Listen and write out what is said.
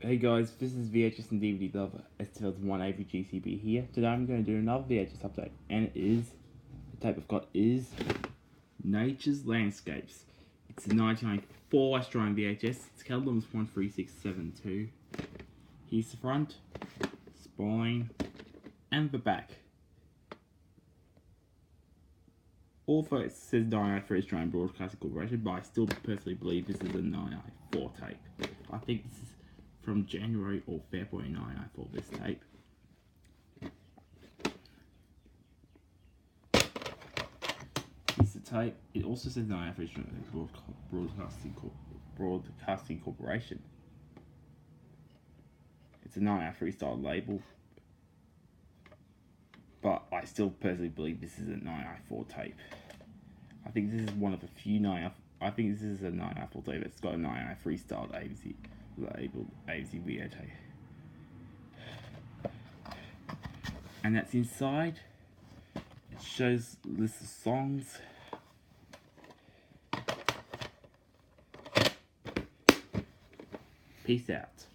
Hey guys, this is VHS and DVD Lover, S2001 Avery GCB here. Today I'm going to do another VHS update, and the tape I've got is Nature's Landscapes. It's a 1994 Australian VHS. Its catalog is 13672. Here's the front, spine, and the back. Also, it says 1993 Australian Broadcasting Corporation, but I still personally believe this is a 1994 tape. I think this is from January or February 1994, this tape. Here's the tape. It also says 1993 Broadcasting Corporation. It's a 1993 style label, but I still personally believe this is a 1994 tape. I think this is one of the few I think this is a 1994 tape that's got a 1993 style ABC labeled ABC VHS. And that's inside. It shows a list of songs. Peace out.